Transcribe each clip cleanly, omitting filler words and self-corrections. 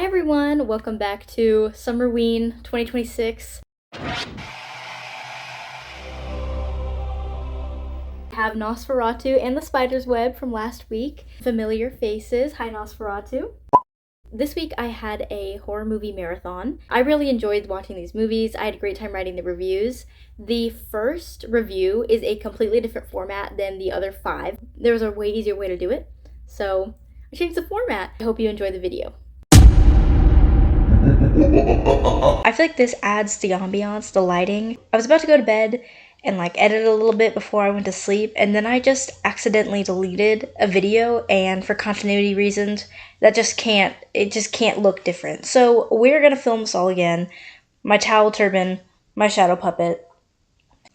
Hi everyone, welcome back to summerween 2026. Have Nosferatu and the Spider's Web from last week. Familiar faces. Hi Nosferatu. This week I had a horror movie marathon. I really enjoyed watching these movies. I had a great time writing the reviews. The first review is a completely different format than the other 5. There was a way easier way to do it, so I changed the format. I hope you enjoy the video. I feel like this adds the ambiance, the lighting. I was about to go to bed and edit a little bit before I went to sleep, and then I just accidentally deleted a video, and for continuity reasons, it just can't look different. So we're gonna film this all again. My towel turban, my shadow puppet.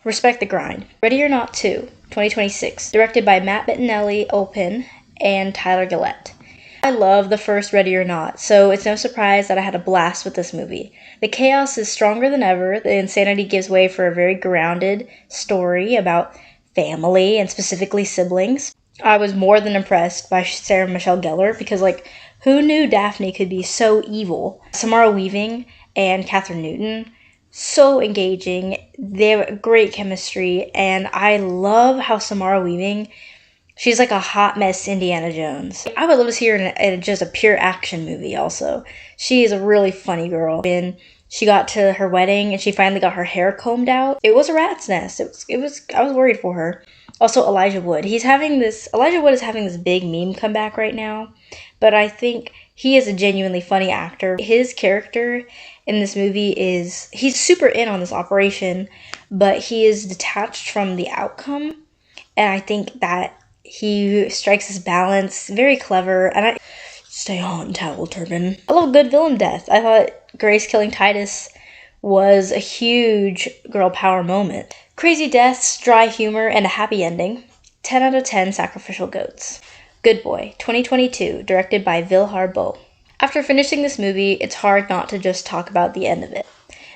Respect the grind. Ready or Not 2, 2026, directed by Matt Bettinelli Olpin and Tyler Gillette. I love the first Ready or Not, so it's no surprise that I had a blast with this movie. The chaos is stronger than ever. The insanity gives way for a very grounded story about family and specifically siblings. I was more than impressed by Sarah Michelle Gellar because, who knew Daphne could be so evil? Samara Weaving and Katherine Newton, so engaging. They have great chemistry, and I love how Samara Weaving, she's like a hot mess Indiana Jones. I would love to see her in just a pure action movie also. She is a really funny girl. When she got to her wedding and she finally got her hair combed out, it was a rat's nest. I was worried for her. Also Elijah Wood is having this big meme comeback right now, but I think he is a genuinely funny actor. His character in this movie he's super in on this operation, but he is detached from the outcome, and I think that he strikes his balance very clever, and I stay on, towel turban. I love a good villain death. I thought Grace killing Titus was a huge girl power moment. Crazy deaths, dry humor, and a happy ending. 10 out of 10 sacrificial goats. Good Boy, 2022, directed by Vilhar Bo. After finishing this movie, it's hard not to just talk about the end of it.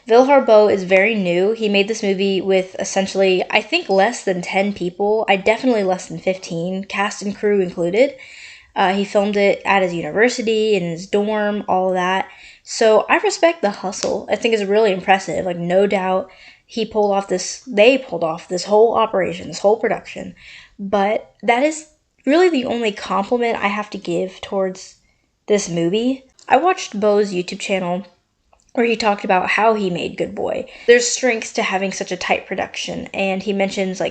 Vilhar Bo is very new. He made this movie with essentially, I think, less than 10 people. Definitely less than 15, cast and crew included. He filmed it at his university, in his dorm, all of that. So I respect the hustle. I think it's really impressive. No doubt they pulled off this whole operation, this whole production. But that is really the only compliment I have to give towards this movie. I watched Bo's YouTube channel where he talked about how he made Good Boy. There's strengths to having such a tight production, and he mentions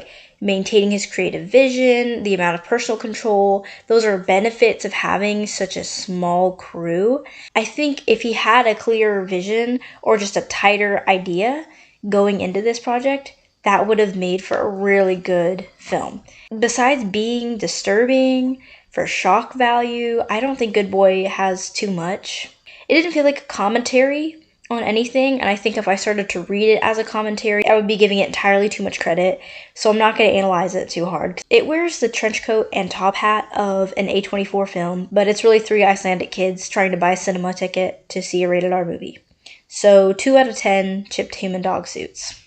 maintaining his creative vision, the amount of personal control. Those are benefits of having such a small crew. I think if he had a clearer vision or just a tighter idea going into this project, that would have made for a really good film. Besides being disturbing, for shock value, I don't think Good Boy has too much. It didn't feel like a commentary on anything, and I think if I started to read it as a commentary, I would be giving it entirely too much credit, so I'm not going to analyze it too hard. It wears the trench coat and top hat of an A24 film, but it's really 3 Icelandic kids trying to buy a cinema ticket to see a rated R movie. So 2 out of 10 chipped human dog suits.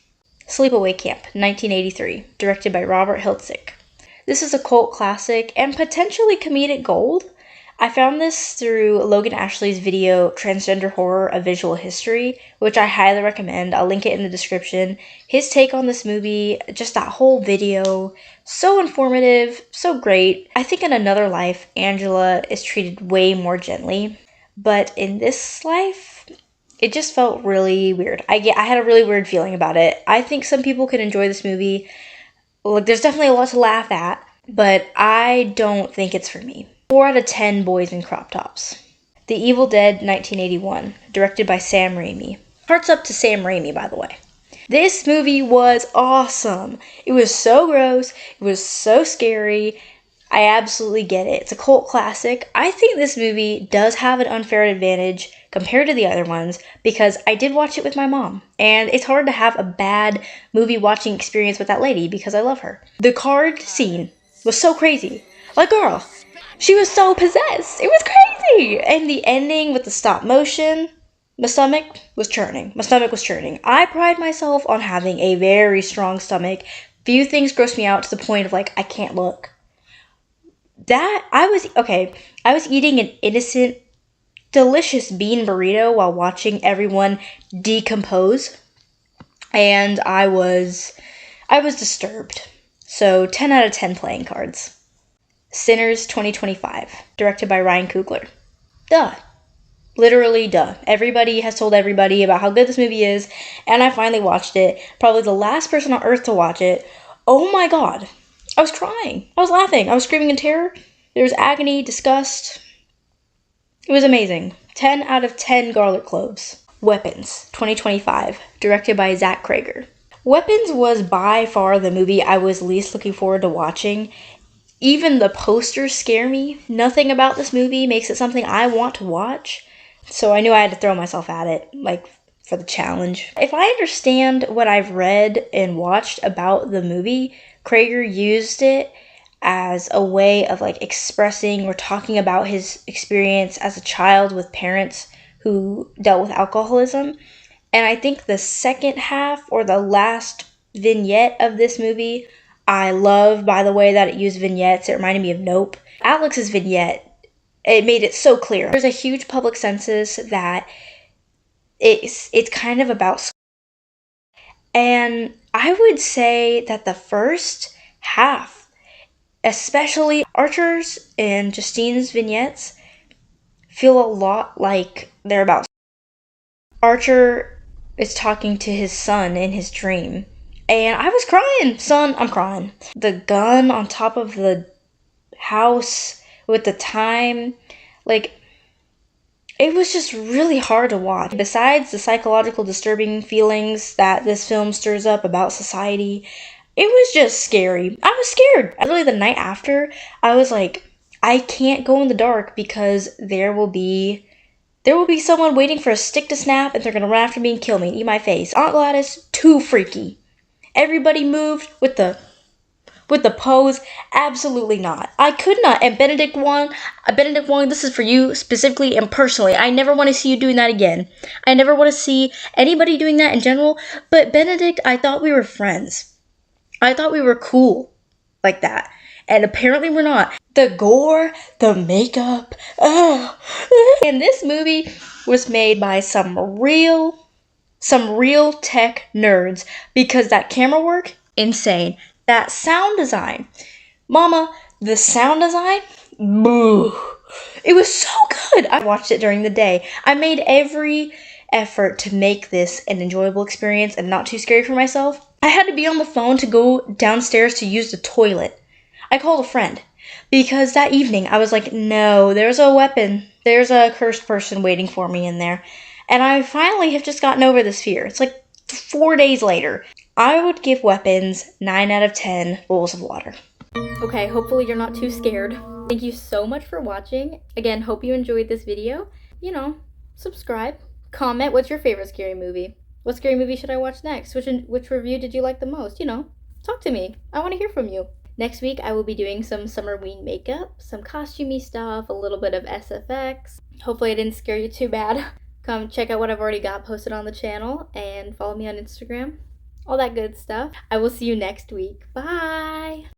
Sleepaway Camp, 1983, directed by Robert Hiltzik. This is a cult classic and potentially comedic gold. I found this through Logan Ashley's video, Transgender Horror, A Visual History, which I highly recommend. I'll link it in the description. His take on this movie, just that whole video, so informative, so great. I think in another life, Angela is treated way more gently, but in this life, it just felt really weird. I had a really weird feeling about it. I think some people could enjoy this movie. There's definitely a lot to laugh at, but I don't think it's for me. 4 out of 10 boys in crop tops. The Evil Dead 1981, directed by Sam Raimi. Hearts up to Sam Raimi, by the way. This movie was awesome. It was so gross. It was so scary. I absolutely get it. It's a cult classic. I think this movie does have an unfair advantage compared to the other ones because I did watch it with my mom. And it's hard to have a bad movie watching experience with that lady because I love her. The card scene was so crazy. Girl, she was so possessed. It was crazy. And the ending with the stop motion, my stomach was churning. I pride myself on having a very strong stomach. Few things gross me out to the point of I can't look. I was eating an innocent delicious bean burrito while watching everyone decompose, and I was disturbed. So 10 out of 10 playing cards. Sinners 2025, directed by Ryan Coogler. Duh. Literally, duh. Everybody has told everybody about how good this movie is, and I finally watched it. Probably the last person on earth to watch it. Oh my god. I was crying. I was laughing. I was screaming in terror. There was agony, disgust. It was amazing. 10 out of 10 garlic cloves. Weapons 2025, directed by Zach Krager. Weapons was by far the movie I was least looking forward to watching. Even the posters scare me. Nothing about this movie makes it something I want to watch. So I knew I had to throw myself at it, like, for the challenge. If I understand what I've read and watched about the movie, Krager used it as a way of, like, expressing or talking about his experience as a child with parents who dealt with alcoholism. And I think the second half, or the last vignette of this movie, I love by the way that it used vignettes. It reminded me of Nope. Alex's vignette, it made it so clear. There's a huge public census that it's kind of about. And I would say that the first half, especially Archer's and Justine's vignettes, feel a lot like they're about. Archer is talking to his son in his dream. And I was crying. Son, I'm crying. The gun on top of the house with the time, like, it was just really hard to watch. Besides the psychological disturbing feelings that this film stirs up about society, it was just scary. I was scared. Literally the night after, I was like, I can't go in the dark because there will be someone waiting for a stick to snap and they're gonna run after me and kill me and eat my face. Aunt Gladys, too freaky. Everybody moved with the pose. Absolutely not. I could not. And Benedict Wong, this is for you specifically and personally. I never want to see you doing that again. I never want to see anybody doing that in general. But Benedict, I thought we were friends. I thought we were cool like that. And apparently we're not. The gore, the makeup, oh. And this movie was made by some real tech nerds, because that camera work, insane. That sound design, mama, the sound design, boo. It was so good. I watched it during the day. I made every effort to make this an enjoyable experience and not too scary for myself. I had to be on the phone to go downstairs to use the toilet. I called a friend because that evening I was like, no, there's a weapon. There's a cursed person waiting for me in there. And I finally have just gotten over this fear. It's like 4 days later. I would give Weapons 9 out of 10 bowls of water. Okay, hopefully you're not too scared. Thank you so much for watching. Again, hope you enjoyed this video. Subscribe, comment, what's your favorite scary movie? What scary movie should I watch next? Which review did you like the most? Talk to me. I want to hear from you. Next week, I will be doing some summerween makeup, some costumey stuff, a little bit of SFX. Hopefully I didn't scare you too bad. Come check out what I've already got posted on the channel and follow me on Instagram. All that good stuff. I will see you next week. Bye!